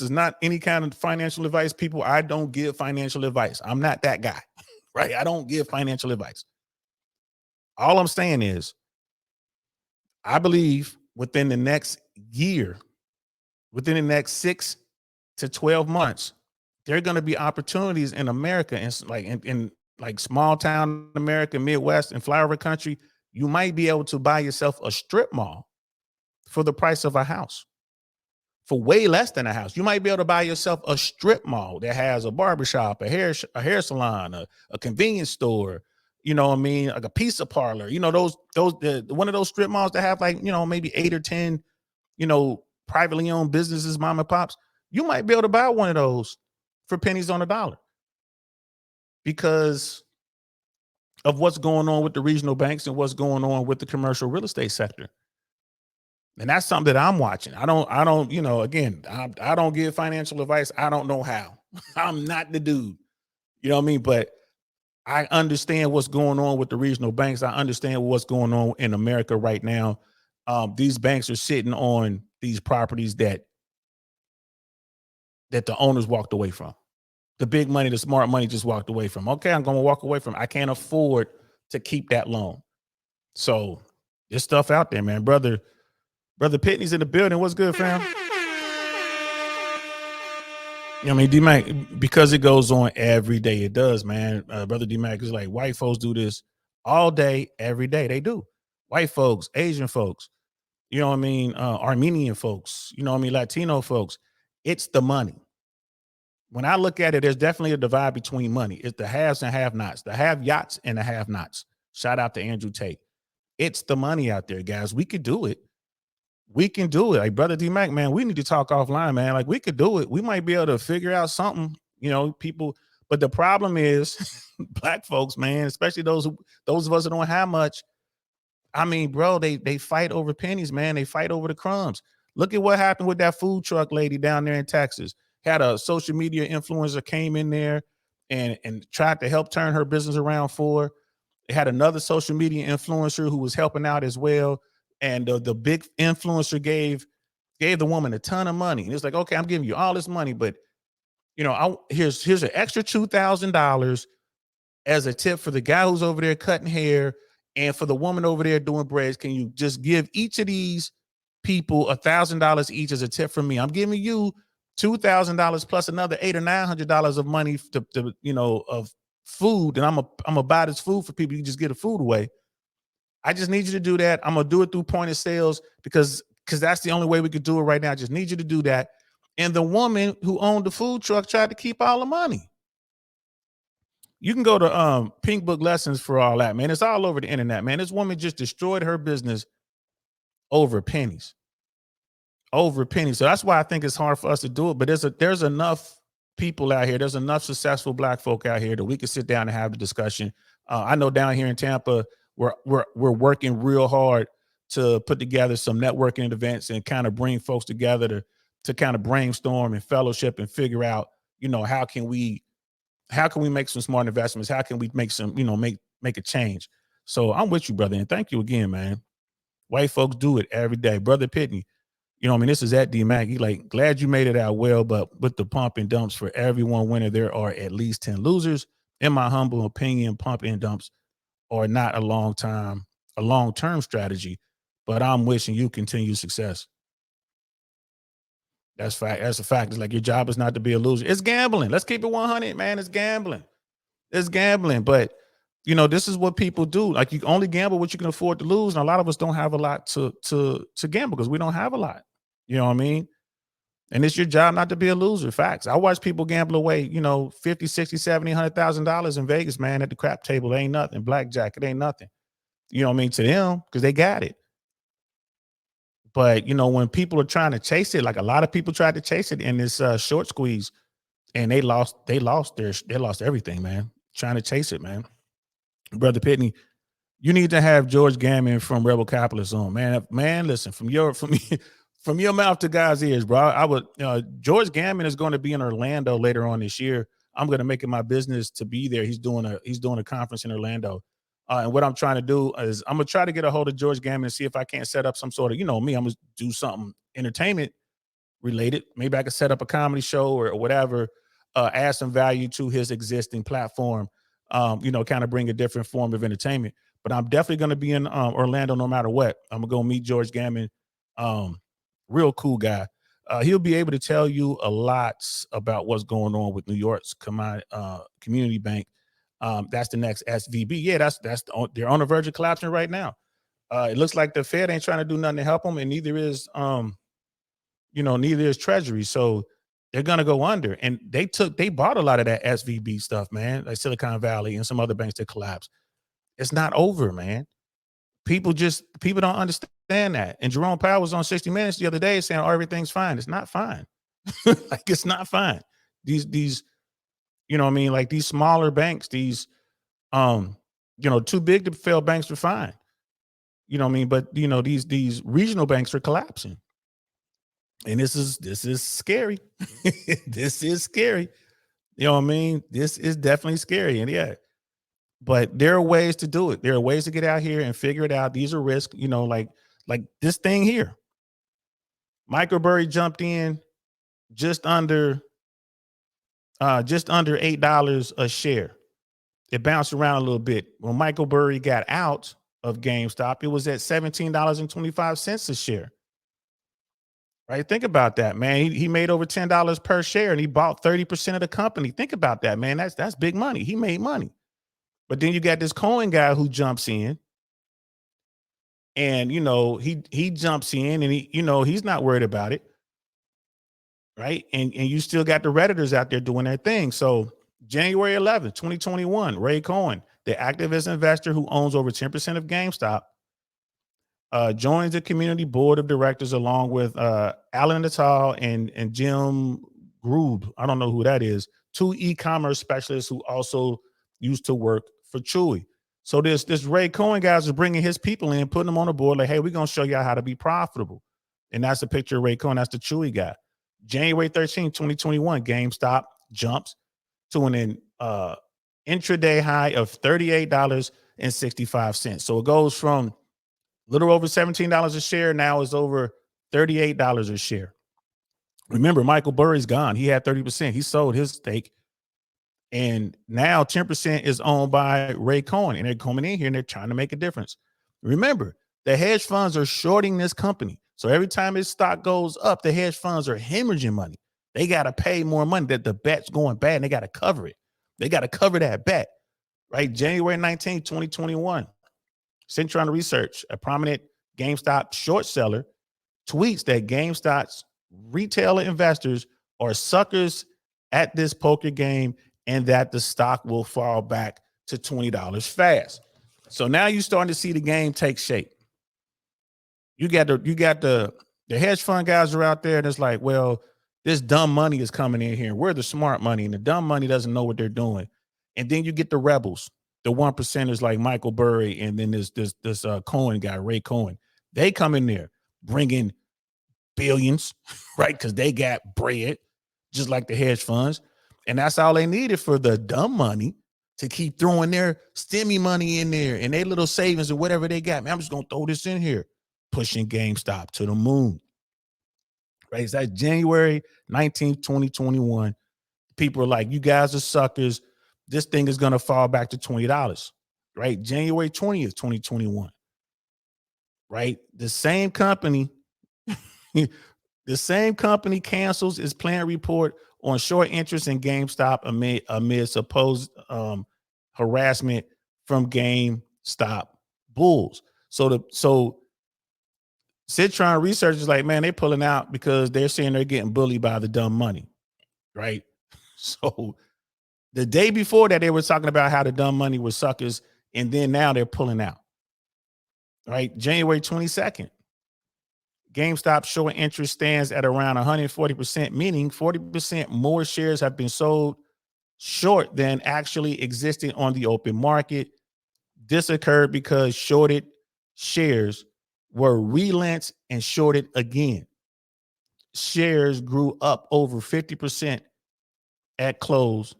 is not any kind of financial advice, people. I don't give financial advice. I'm not that guy, right? I don't give financial advice. All I'm saying is, I believe within the next year, within the next 6 to 12 months, there are going to be opportunities in America and in like small town America, Midwest, and flyover country. You might be able to buy yourself a strip mall for the price of a house, for way less than a house. You might be able to buy yourself a strip mall that has a barbershop, a hair salon, a convenience store, you know what I mean, like a pizza parlor. You know, one of those strip malls that have like, you know, maybe 8 or 10, you know, privately owned businesses, mom and pops. You might be able to buy one of those for pennies on a dollar because of what's going on with the regional banks and what's going on with the commercial real estate sector. And that's something that I'm watching. I don't, you know, again, I don't give financial advice. I don't know how. I'm not the dude. You know what I mean? But I understand what's going on with the regional banks. I understand what's going on in America right now. These banks are sitting on these properties that the owners walked away from. The big money, the smart money just walked away from. Okay, I'm going to walk away from. I can't afford to keep that loan. So there's stuff out there, man. Brother Pitney's in the building. What's good, fam? You know what I mean, D-Mac, because it goes on every day. It does, man. Brother D-Mac is like, white folks do this all day, every day. They do. White folks, Asian folks, you know what I mean? Armenian folks, you know what I mean? Latino folks. It's the money. When I look at it, there's definitely a divide between money. It's the haves and have-nots, the have-yachts and the have-nots. Shout out to Andrew Tate. It's the money out there, guys. We could do it. We can do it. Like, Brother D-Mac, man, we need to talk offline, man. Like, we could do it. We might be able to figure out something, you know, people. But the problem is black folks, man, especially those of us that don't have much. I mean, bro, they fight over pennies, man. They fight over the crumbs. Look at what happened with that food truck lady down there in Texas. Had a social media influencer came in there and tried to help turn her business around for her. They had another social media influencer who was helping out as well. And the big influencer gave the woman a ton of money. And it's like, okay, I'm giving you all this money, but you know, here's an extra $2,000 as a tip for the guy who's over there cutting hair and for the woman over there doing braids. Can you just give each of these people $1,000 each as a tip from me? I'm giving you $2,000 plus another $800 or $900 of money to you know, of food, and I'm gonna buy this food for people. You just get the food away. I just need you to do that. I'm gonna do it through point of sales because that's the only way we could do it right now. I just need you to do that. And the woman who owned the food truck tried to keep all the money. You can go to Pink Book Lessons for all that, man. It's all over the internet, man. This woman just destroyed her business over pennies. Over pennies. So that's why I think it's hard for us to do it. But there's enough people out here. There's enough successful black folk out here that we can sit down and have a discussion. I know down here in Tampa, we're working real hard to put together some networking events and kind of bring folks together to kind of brainstorm and fellowship and figure out, you know, how can we make some smart investments? How can we make some, you know, make a change? So I'm with you, brother. And thank you again, man. White folks do it every day. Brother Pitney, you know what I mean? This is at D-Mac. He like, glad you made it out well, but with the pump and dumps, for every one winner, there are at least 10 losers. In my humble opinion, pump and dumps are not a long-term strategy, but I'm wishing you continued success. That's fact. That's a fact. It's like your job is not to be a loser. It's gambling. Let's keep it 100, man. It's gambling. It's gambling. But, you know, this is what people do. Like, you only gamble what you can afford to lose. And a lot of us don't have a lot to gamble because we don't have a lot. You know what I mean? And it's your job not to be a loser. Facts. I watch people gamble away, you know, 50, 60, 70, $100,000 in Vegas, man, at the crap table. It ain't nothing. Blackjack, it ain't nothing. You know what I mean? To them, because they got it. But, you know, when people are trying to chase it, like a lot of people tried to chase it in this short squeeze, and they lost everything, man. Trying to chase it, man. Brother Pitney, you need to have George Gammon from Rebel Capitalist on, man. Man, listen, from your mouth to God's ears, bro. George Gammon is going to be in Orlando later on this year. I'm going to make it my business to be there. He's doing a conference in Orlando. And what I'm trying to do is I'm going to try to get a hold of George Gammon and see if I can't set up some sort of, you know me, I'm going to do something entertainment related. Maybe I could set up a comedy show or whatever, add some value to his existing platform, kind of bring a different form of entertainment. But I'm definitely going to be in Orlando no matter what. I'm going to go meet George Gammon. Um, Real cool guy. He'll be able to tell you a lot about what's going on with New York's community bank. That's the next SVB. Yeah, they're on the verge of collapsing right now. It looks like the Fed ain't trying to do nothing to help them, and neither is Treasury. So they're gonna go under. And they bought a lot of that SVB stuff, man, like Silicon Valley and some other banks that collapsed. It's not over, man. People don't understand that. And Jerome Powell was on 60 Minutes the other day saying, "Oh, everything's fine." It's not fine. Like it's not fine. These, what I mean, like these smaller banks, these too big to fail banks are fine. You know what I mean? But these regional banks are collapsing. And this is scary. This is scary. You know what I mean? This is definitely scary. And yeah, but there are ways to do it. There are ways to get out here and figure it out. These are risks, like this thing here. Michael Burry jumped in just under $8 a share. It bounced around a little bit. When Michael Burry got out of GameStop, it was at $17.25 a share. Right? Think about that, man. He made over $10 per share and he bought 30% of the company. Think about that, man. That's big money. He made money. But then you got this Cohen guy who jumps in and he jumps in and he's not worried about it. Right? And you still got the Redditors out there doing their thing. So January 11th, 2021, Ray Cohen, the activist investor who owns over 10% of GameStop, joins the community board of directors along with Alan Natal and Jim Grube. I don't know who that is. Two e-commerce specialists who also used to work for Chewy. So this Ray Cohen guys is bringing his people in, putting them on the board. Like, hey, we're gonna show y'all how to be profitable. And that's a picture of Ray Cohen. That's the Chewy guy. January 13th, 2021, GameStop jumps to an intraday high of $38.65. So it goes from little over $17 a share. Now is over $38 a share. Remember, Michael Burry's gone. He had 30%. He sold his stake. And now 10% is owned by Ray Cohen. And they're coming in here and they're trying to make a difference. Remember, the hedge funds are shorting this company. So every time its stock goes up, the hedge funds are hemorrhaging money. They got to pay more money that the bet's going bad and they got to cover it. They got to cover that bet. Right? January 19th, 2021. Centron Research, a prominent GameStop short seller, tweets that GameStop's retail investors are suckers at this poker game and that the stock will fall back to $20 fast. So now you're starting to see the game take shape. You got the hedge fund guys are out there and it's like, well, this dumb money is coming in here. We're the smart money and the dumb money doesn't know what they're doing. And then you get the rebels, the 1%ers like Michael Burry and then this Cohen guy, Ray Cohen. They come in there bringing billions, right? Because they got bread, just like the hedge funds. And that's all they needed for the dumb money to keep throwing their stimmy money in there and their little savings or whatever they got. Man, I'm just going to throw this in here, pushing GameStop to the moon. Right? It's like January 19th, 2021. People are like, you guys are suckers. This thing is going to fall back to $20. Right? January 20th, 2021. Right? The same company cancels its planned report on short interest in GameStop amid supposed harassment from GameStop bulls. So Citron Research is like, man, they're pulling out because they're saying they're getting bullied by the dumb money, right? So the day before that, they were talking about how the dumb money was suckers, and then now they're pulling out, right? January 22nd. GameStop short interest stands at around 140%, meaning 40% more shares have been sold short than actually existing on the open market. This occurred because shorted shares were relent and shorted again. Shares grew up over 50% at close,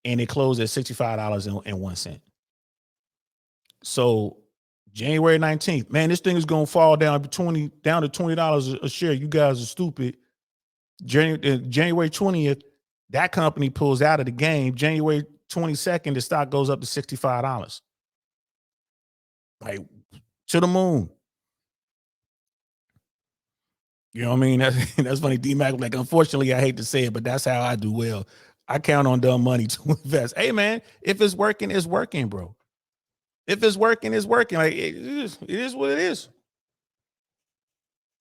and it closed at $65.01. So January 19th, man, this thing is going to fall down to $20 a share. You guys are stupid. January 20th, that company pulls out of the game. January 22nd, the stock goes up to $65. Like, to the moon. You know what I mean? That's funny. D-Mac, like, unfortunately, I hate to say it, but that's how I do well. I count on dumb money to invest. Hey, man, if it's working, it's working, bro. If it's working, it's working. Like, it is what it is.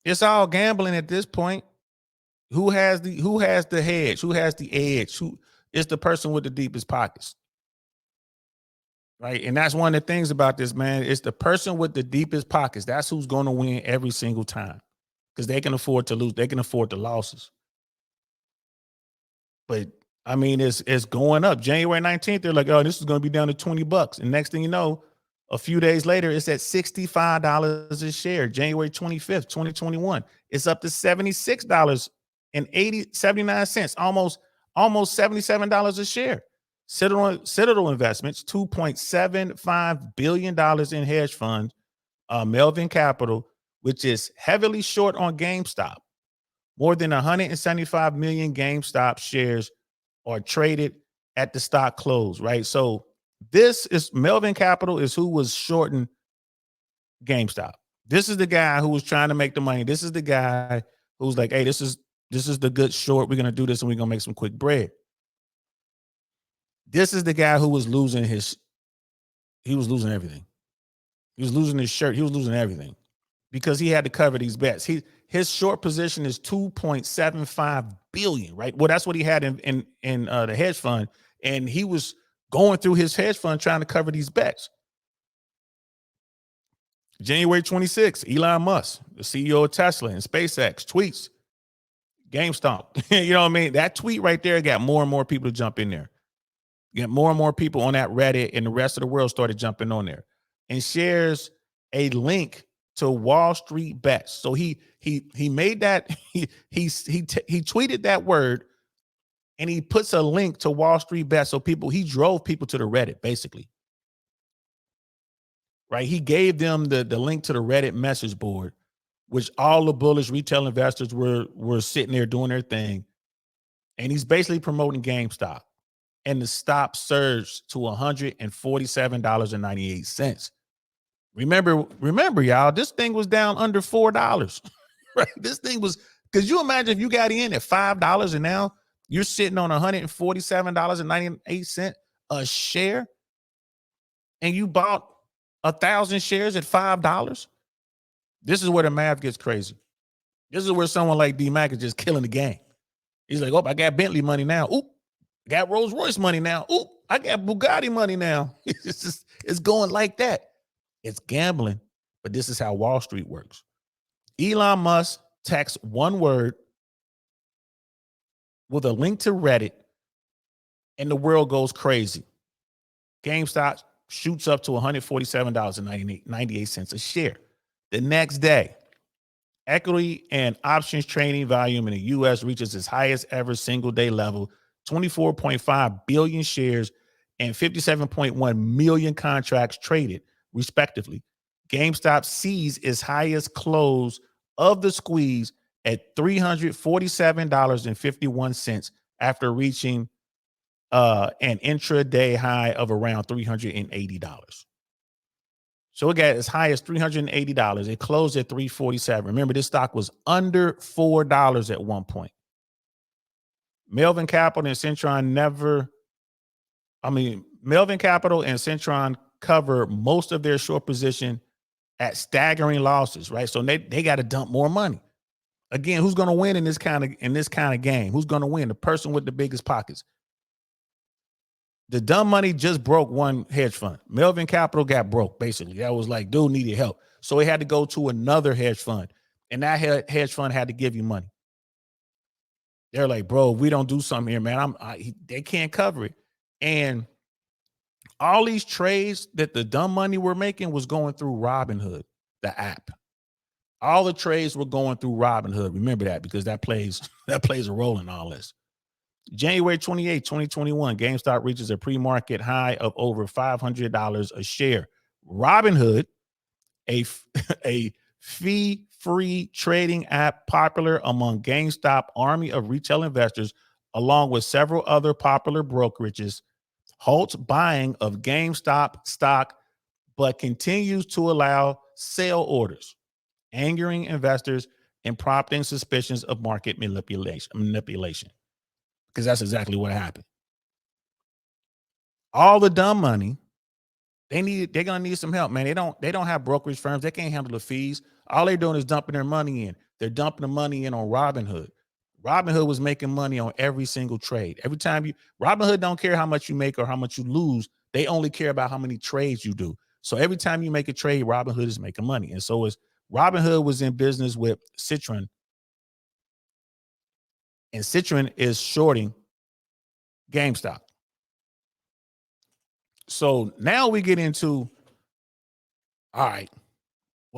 It's all gambling at this point. Who has the hedge? Who has the edge? Who is the person with the deepest pockets? Right. And that's one of the things about this, man. It's the person with the deepest pockets. That's who's going to win every single time. Because they can afford to lose, they can afford the losses. But I mean, it's going up. January 19th, they're like, oh, this is going to be down to $20. And next thing you know, a few days later, it's at $65 a share. January 25th, 2021, it's up to $76.79, almost $77 a share. Citadel Investments, $2.75 billion in hedge funds, Melvin Capital, which is heavily short on GameStop. More than 175 million GameStop shares are traded at the stock close, right? So this is Melvin Capital is who was shorting GameStop. This is the guy who was trying to make the money. This is the guy who's like, hey, this is the good short. We're going to do this and we're going to make some quick bread. This is the guy who was losing he was losing everything. He was losing his shirt. He was losing everything because he had to cover these bets. His short position is 2.75 billion, right? Well, that's what he had in the hedge fund, and he was going through his hedge fund trying to cover these bets. January 26th, Elon Musk, the CEO of Tesla and SpaceX, tweets GameStop. You know what I mean? That tweet right there got more and more people to jump in there. Get more and more people on that Reddit, and the rest of the world started jumping on there, and shares a link to Wall Street bets. So he made that he tweeted that word, and he puts a link to Wall Street bets. So he drove people to the Reddit, basically. Right? He gave them the link to the Reddit message board, which all the bullish retail investors were sitting there doing their thing, and he's basically promoting GameStop. And the stock surged to $147.98. Remember, y'all, this thing was down under $4. Right? This thing was, because you imagine if you got in at $5 and now you're sitting on $147.98 a share, and you bought 1,000 shares at $5. This is where the math gets crazy. This is where someone like D-Mac is just killing the game. He's like, oh, I got Bentley money now. Oop. Got Rolls Royce money now. Ooh, I got Bugatti money now. It's going like that. It's gambling, but this is how Wall Street works. Elon Musk texts one word with a link to Reddit, and the world goes crazy. GameStop shoots up to $147.98 a share. The next day, equity and options trading volume in the U.S. reaches its highest ever single day level, 24.5 billion shares and 57.1 million contracts traded, respectively. GameStop sees its highest close of the squeeze at $347.51 after reaching an intraday high of around $380. So it got as high as $380. It closed at $347. Remember, this stock was under $4 at one point. Melvin Capital and Centron cover most of their short position at staggering losses, right? So they got to dump more money. Again, who's going to win in this kind of game? Who's going to win? The person with the biggest pockets. The dumb money just broke one hedge fund. Melvin Capital got broke, basically. That was like, dude needed help. So he had to go to another hedge fund, and that hedge fund had to give you money. They're like, bro, if we don't do something here, man, they can't cover it. And all these trades that the dumb money were making was going through Robinhood, the app. All the trades were going through Robinhood. Remember that, because that plays a role in all this. January 28, 2021, GameStop reaches a pre-market high of over $500 a share. Robinhood, a fee free trading app popular among GameStop army of retail investors, along with several other popular brokerages, halts buying of GameStop stock but continues to allow sale orders, angering investors and prompting suspicions of market manipulation. Because that's exactly what happened. All the dumb money, they're gonna need some help, man. They don't have brokerage firms, they can't handle the fees. All they're doing is dumping their money in. They're dumping the money in on Robinhood. Robinhood was making money on every single trade. Every time Robinhood don't care how much you make or how much you lose. They only care about how many trades you do. So every time you make a trade, Robinhood is making money. And so is Robinhood was in business with Citron, and Citron is shorting GameStop. So now we get into, all right,